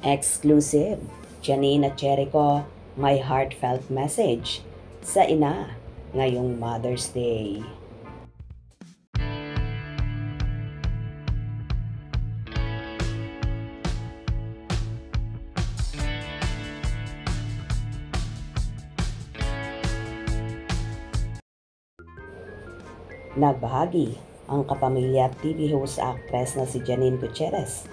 Exclusive, Janine at Jericho, may heartfelt message sa ina ngayong Mother's Day. Nagbahagi ang kapamilya at TV host actress na si Janine Gutierrez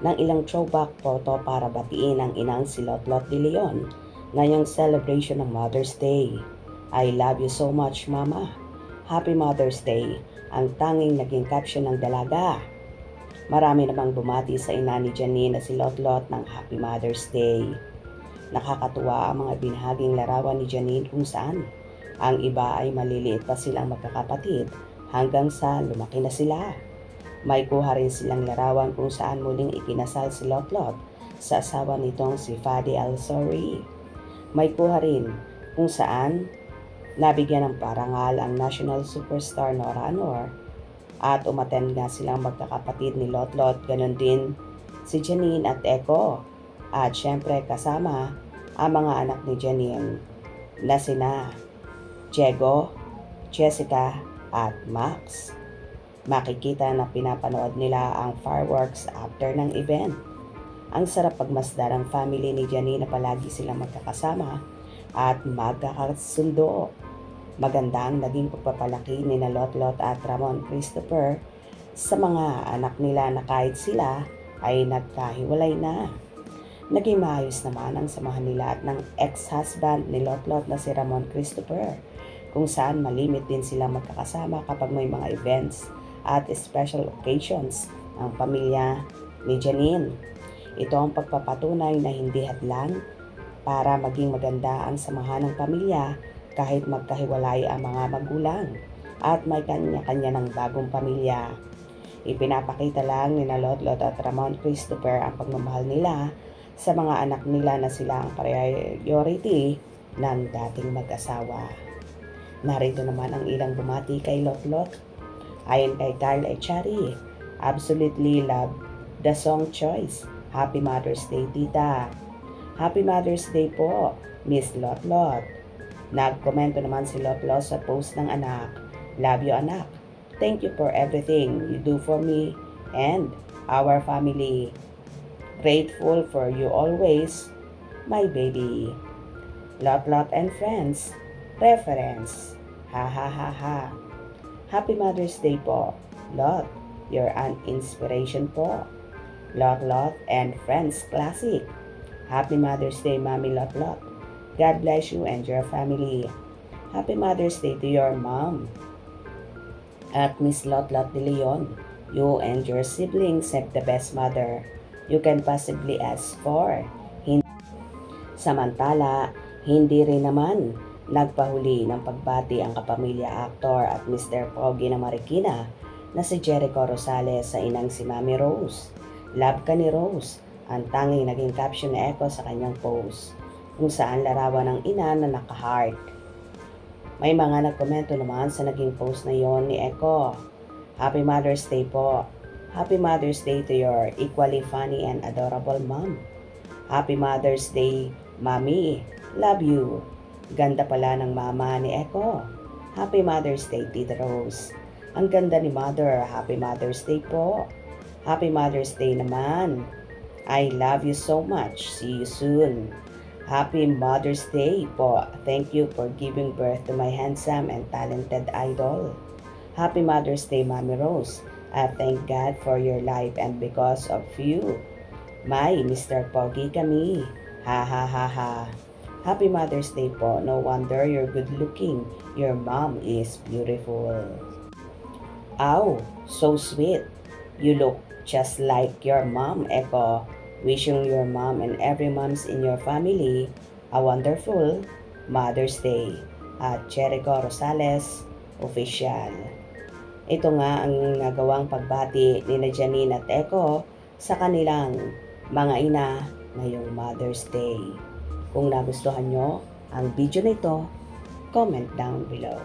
ng ilang throwback photo para batiin ang inang si Lotlot de Leon ngayong celebration ng Mother's Day. I love you so much, Mama. Happy Mother's Day, ang tanging naging caption ng dalaga. Marami namang bumati sa ina ni Janine na si Lotlot ng Happy Mother's Day. Nakakatuwa ang mga binahaging larawan ni Janine kung saan ang iba ay maliliit pa silang magkakapatid hanggang sa lumaki na sila. May kuha rin silang larawan kung saan muling ikinasal si Lotlot sa asawa nitong si Fadi Al-Sori. May kuha rin kung saan nabigyan ng parangal ang national superstar Nora Aunor at umattend nga silang magkakapatid ni Lotlot, ganon din si Janine at Echo. At syempre kasama ang mga anak ni Janine na sina Diego, Jessica at Max. Makikita na pinapanood nila ang fireworks after ng event. Ang sarap pagmasdan ng family ni Janine na palagi silang magkakasama at magkakasundo. Maganda ang naging pagpapalaki ni na Lotlot at Ramon Christopher sa mga anak nila na kahit sila ay nagkahiwalay na. Naging maayos naman ang samahan nila at ng ex-husband ni Lotlot na si Ramon Christopher, kung saan malimit din silang magkakasama kapag may mga events at special occasions ng pamilya ni Janine. Ito ang pagpapatunay na hindi hadlang para maging maganda ang samahan ng pamilya kahit magkahiwalay ang mga magulang at may kanya-kanya ng bagong pamilya. Ipinapakita lang ni Lotlot at Ramon Christopher ang pagmamahal nila sa mga anak nila na sila ang priority ng dating mag-asawa. Narito naman ang ilang bumati kay Lotlot. Ayon kay Carl Echari, absolutely love the song choice. Happy Mother's Day, tita. Happy Mother's Day po, Miss Lotlot. Nagkomento naman si Lotlot sa post ng anak. Love you, anak. Thank you for everything you do for me and our family. Grateful for you always, my baby. Lotlot and friends. Reference. Ha ha ha ha. Happy Mother's Day po. Lot, you're an inspiration po. Lotlot and Friends Classic. Happy Mother's Day, Mommy Lotlot. God bless you and your family. Happy Mother's Day to your mom. At Miss Lotlot de Leon, you and your siblings have the best mother you can possibly ask for. Samantala, hindi rin naman nagpahuli ng pagbati ang kapamilya actor at Mr. Pogi na Marikina na si Jericho Rosales sa inang si Mami Rose. Love ka ni Rose, ang tanging naging caption ni Echo sa kanyang post, kung saan larawan ng ina na naka-heart. May mga nagkomento naman sa naging post na yon ni Echo. Happy Mother's Day po. Happy Mother's Day to your equally funny and adorable mom. Happy Mother's Day, Mommy. Love you. Ganda pala ng mama ni Echo. Happy Mother's Day, Tita Rose. Ang ganda ni Mother. Happy Mother's Day po. Happy Mother's Day naman. I love you so much. See you soon. Happy Mother's Day po. Thank you for giving birth to my handsome and talented idol. Happy Mother's Day, Mommy Rose. I thank God for your life and because of you, my Mr. Pogi kami. Ha ha ha ha. Happy Mother's Day po. No wonder you're good looking. Your mom is beautiful. Ow, so sweet. You look just like your mom, Echo. Wishing your mom and every moms in your family a wonderful Mother's Day. At Jericho Rosales, official. Ito nga ang nagawang pagbati ni na Janine at Echo sa kanilang mga ina ngayong Mother's Day. Kung nagustuhan nyo ang video nito, comment down below.